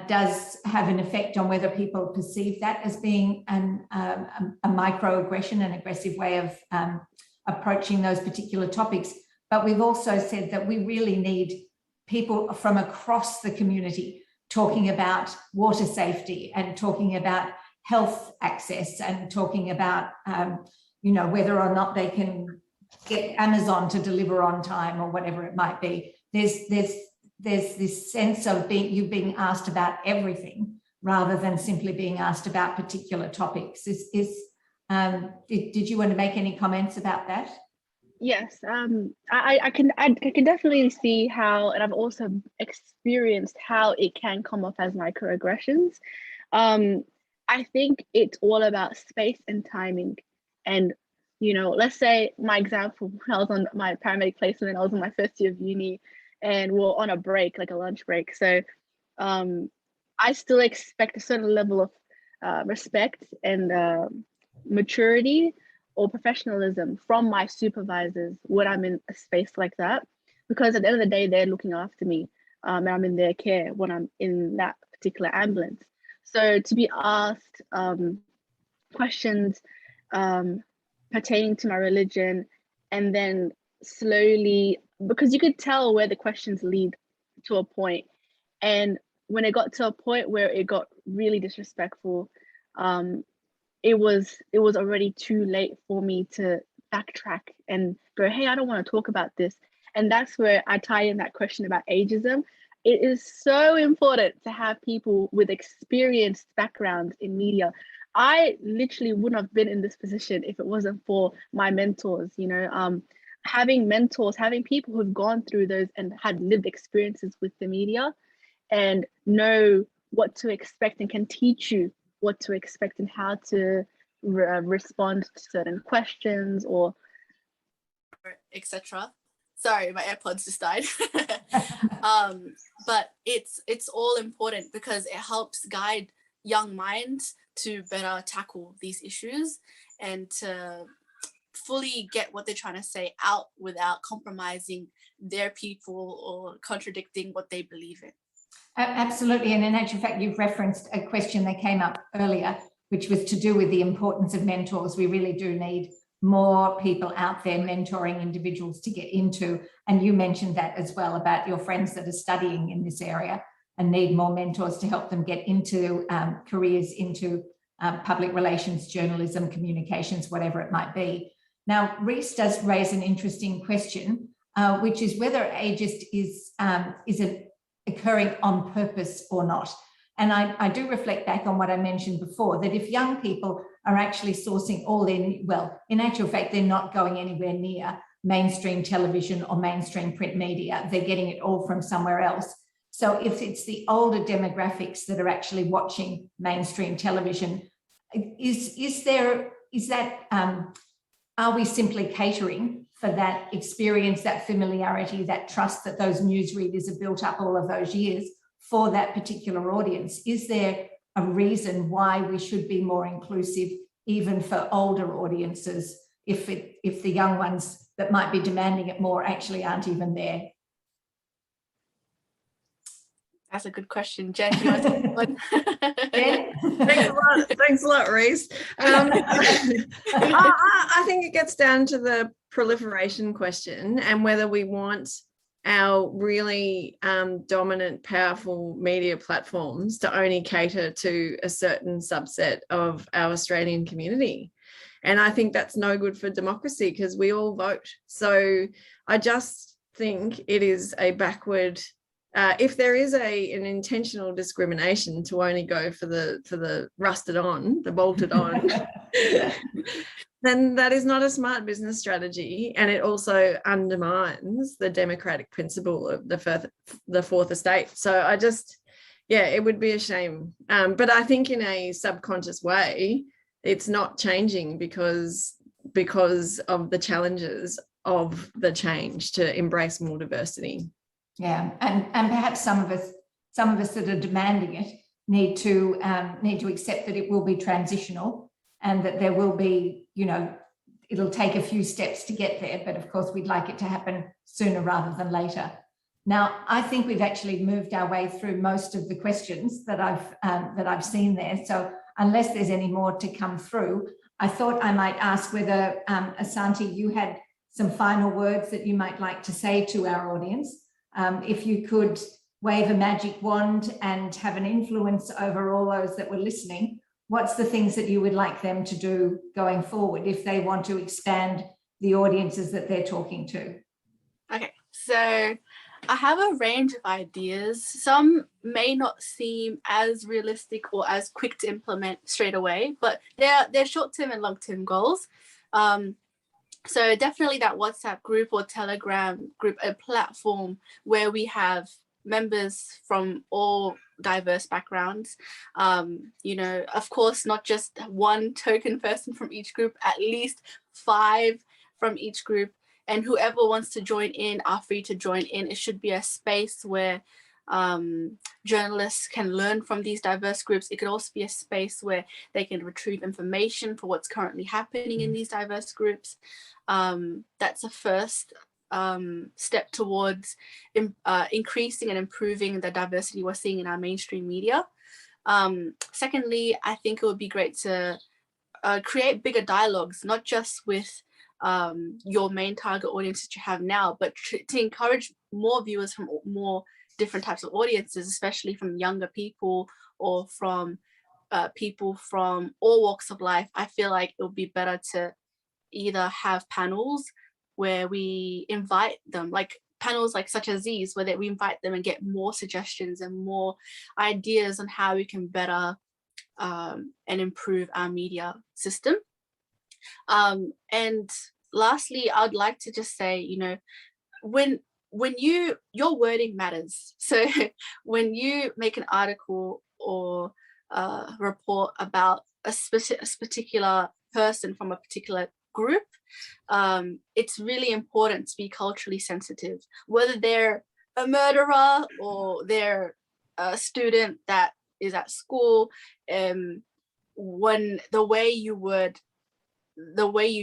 does have an effect on whether people perceive that as being a microaggression, an aggressive way of approaching those particular topics. But we've also said that we really need people from across the community talking about water safety and talking about health access and talking about, whether or not they can get Amazon to deliver on time or whatever it might be. There's this sense of you being asked about everything rather than simply being asked about particular topics. Did you want to make any comments about that? Yes, I can definitely see how, and I've also experienced how it can come off as microaggressions. I think it's all about space and timing. And, let's say my example, I was on my paramedic placement, I was in my first year of uni and we're on a break, like a lunch break. So I still expect a certain level of respect and maturity or professionalism from my supervisors when I'm in a space like that, because at the end of the day, they're looking after me and I'm in their care when I'm in that particular ambulance. So to be asked questions pertaining to my religion, and then slowly, because you could tell where the questions lead to a point, and when it got to a point where it got really disrespectful, it was already too late for me to backtrack and go, hey, I don't want to talk about this. And that's where I tie in that question about ageism. It is so important to have people with experienced backgrounds in media. I literally wouldn't have been in this position if it wasn't for my mentors, having mentors, having people who've gone through those and had lived experiences with the media and know what to expect and can teach you what to expect and how to respond to certain questions or etc. Sorry, my AirPods just died. But it's all important because it helps guide young minds to better tackle these issues and to fully get what they're trying to say out without compromising their people or contradicting what they believe in. Absolutely. And in actual fact, you've referenced a question that came up earlier, which was to do with the importance of mentors. We really do need more people out there mentoring individuals to get into. And you mentioned that as well about your friends that are studying in this area and need more mentors to help them get into careers into public relations, journalism, communications, whatever it might be. Now, Reese does raise an interesting question, which is whether ageist is occurring on purpose or not. And I do reflect back on what I mentioned before, that if young people are actually sourcing all in actual fact, they're not going anywhere near mainstream television or mainstream print media. They're getting it all from somewhere else. So if it's the older demographics that are actually watching mainstream television, are we simply catering for that experience, that familiarity, that trust that those newsreaders have built up all of those years for that particular audience? Is there a reason why we should be more inclusive even for older audiences if the young ones that might be demanding it more actually aren't even there? That's a good question. Jen, do you want to take one? Jen? Thanks a lot, Reese. I think it gets down to the proliferation question and whether we want our really dominant, powerful media platforms to only cater to a certain subset of our Australian community. And I think that's no good for democracy because we all vote. So I just think it is a backward, if there is an intentional discrimination to only go for the rusted on, the bolted on, then that is not a smart business strategy, and it also undermines the democratic principle of the fourth estate. So I just, it would be a shame. But I think in a subconscious way, it's not changing because of the challenges of the change to embrace more diversity. Yeah, and perhaps some of us that are demanding it need to accept that it will be transitional and that there will be, it'll take a few steps to get there, but of course we'd like it to happen sooner rather than later. Now, I think we've actually moved our way through most of the questions that I've seen there. So unless there's any more to come through, I thought I might ask whether, Asanti, you had some final words that you might like to say to our audience. If you could wave a magic wand and have an influence over all those that were listening, what's the things that you would like them to do going forward if they want to expand the audiences that they're talking to? Okay, so I have a range of ideas. Some may not seem as realistic or as quick to implement straight away, but they're short-term and long-term goals. So definitely that WhatsApp group or Telegram group, a platform where we have members from all diverse backgrounds. Of course, not just one token person from each group, at least 5 from each group. And whoever wants to join in are free to join in. It should be a space where journalists can learn from these diverse groups. It could also be a space where they can retrieve information for what's currently happening in these diverse groups. That's a first step towards increasing and improving the diversity we're seeing in our mainstream media. Secondly, I think it would be great to create bigger dialogues, not just with your main target audience that you have now, but to encourage more viewers from more different types of audiences, especially from younger people or from people from all walks of life. I feel like it would be better to either have panels where we invite them, like panels like such as these, where we invite them and get more suggestions and more ideas on how we can better and improve our media system. And lastly, I'd like to just say, when your wording matters. So when you make an article or report about a particular person from a particular group, it's really important to be culturally sensitive, whether they're a murderer or they're a student that is at school. When the way you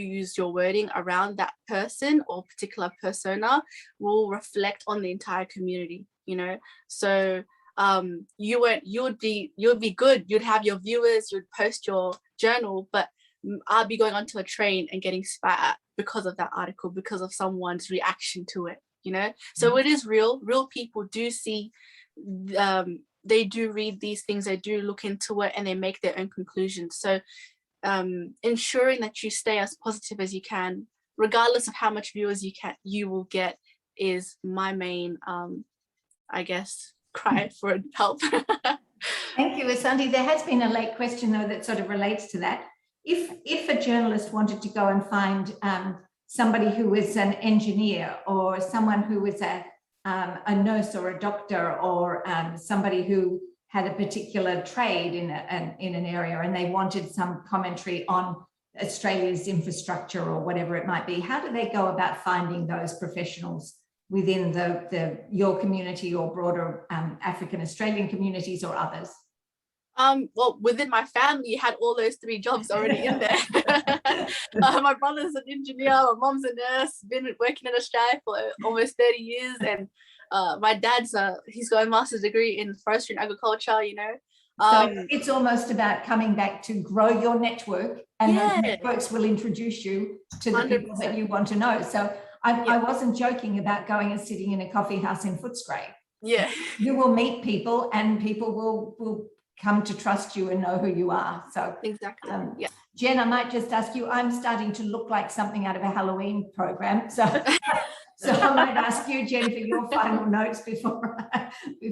use your wording around that person or particular persona will reflect on the entire community, so you'd be good, you'd have your viewers, you'd post your journal, but I'll be going onto a train and getting spat at because of that article, because of someone's reaction to it, So it is real people do see, they do read these things, they do look into it, and they make their own conclusions. So ensuring that you stay as positive as you can, regardless of how much viewers you will get, is my main, cry for help. Thank you, Asanti. There has been a late question though that sort of relates to that. If a journalist wanted to go and find somebody who was an engineer or someone who was a nurse or a doctor or somebody who had a particular trade in an area, and they wanted some commentary on Australia's infrastructure or whatever it might be, how do they go about finding those professionals within your community or broader African Australian communities or others? Well, within my family, you had all those 3 jobs already in there. My brother's an engineer, my mom's a nurse, been working in Australia for almost 30 years, and my dad's he's got a master's degree in forestry and agriculture, you know. So it's almost about coming back to grow your network, and Yeah. those networks will introduce you to the people that 100%. you want to know. So I wasn't joking about going and sitting in a coffee house in Footscray. Yeah. You will meet people, and people will come to trust you and know who you are. So Exactly. Yeah. Jen, I might just ask you, I'm starting to look like something out of a Halloween program. So I might ask you, Jen, for your final notes before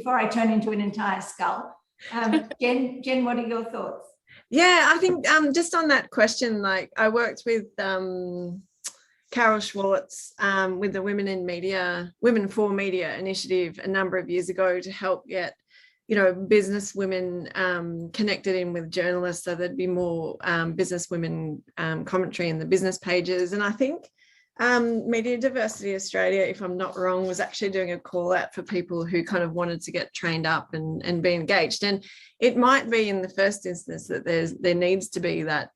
I turn into an entire skull. Jen, what are your thoughts? Yeah, I think just on that question, like I worked with Carol Schwartz with the Women for Media initiative a number of years ago to help get, you know, business women connected in with journalists, so there'd be more business women commentary in the business pages. And I think Media Diversity Australia, if I'm not wrong, was actually doing a call out for people who kind of wanted to get trained up and be engaged. And it might be in the first instance that there needs to be that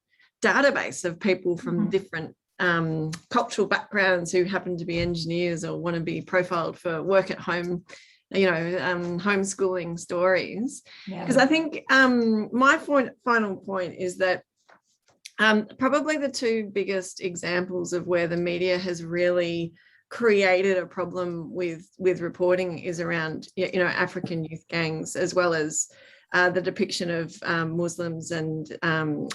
database of people from different cultural backgrounds who happen to be engineers or want to be profiled for work at home, you know, homeschooling stories. Because I think my final point is that probably the two biggest examples of where the media has really created a problem with reporting is around, you know, African youth gangs, as well as the depiction of Muslims and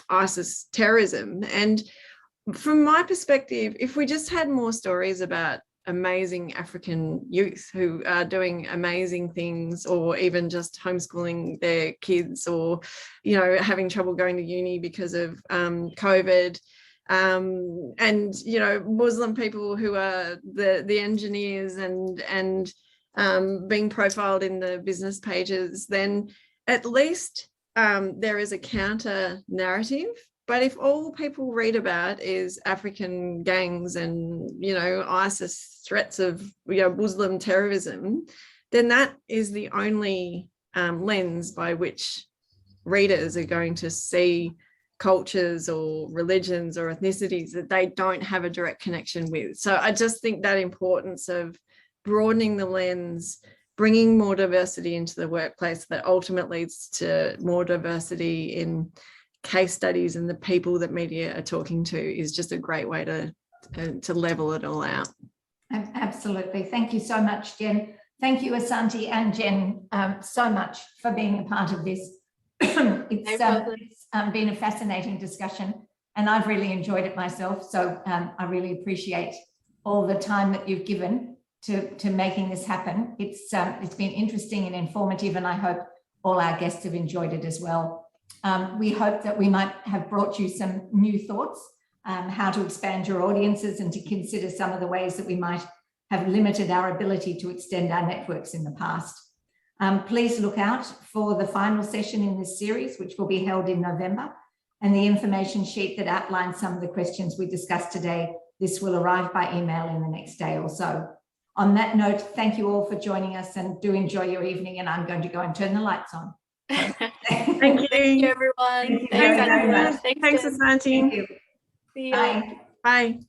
ISIS terrorism. And from my perspective, if we just had more stories about amazing African youth who are doing amazing things, or even just homeschooling their kids, or, you know, having trouble going to uni because of COVID, and, you know, Muslim people who are the engineers and being profiled in the business pages, then at least there is a counter narrative. But if all people read about is African gangs and, you know, ISIS threats of, you know, Muslim terrorism, then that is the only lens by which readers are going to see cultures or religions or ethnicities that they don't have a direct connection with. So I just think that importance of broadening the lens, bringing more diversity into the workplace, that ultimately leads to more diversity in case studies and the people that media are talking to, is just a great way to level it all out. Absolutely. Thank you so much, Jen. Thank you, Asanti and Jen, so much for being a part of this. It's been a fascinating discussion, and I've really enjoyed it myself. So I really appreciate all the time that you've given to making this happen. It's been interesting and informative, and I hope all our guests have enjoyed it as well. We hope that we might have brought you some new thoughts, how to expand your audiences, and to consider some of the ways that we might have limited our ability to extend our networks in the past. Please look out for the final session in this series, which will be held in November, and the information sheet that outlines some of the questions we discussed today. This will arrive by email in the next day or so. On that note, thank you all for joining us, and do enjoy your evening, and I'm going to go and turn the lights on. Thank you. Thank you, everyone. Thank you very much. Thanks, Asanti. Thank you. See you. Bye. Bye.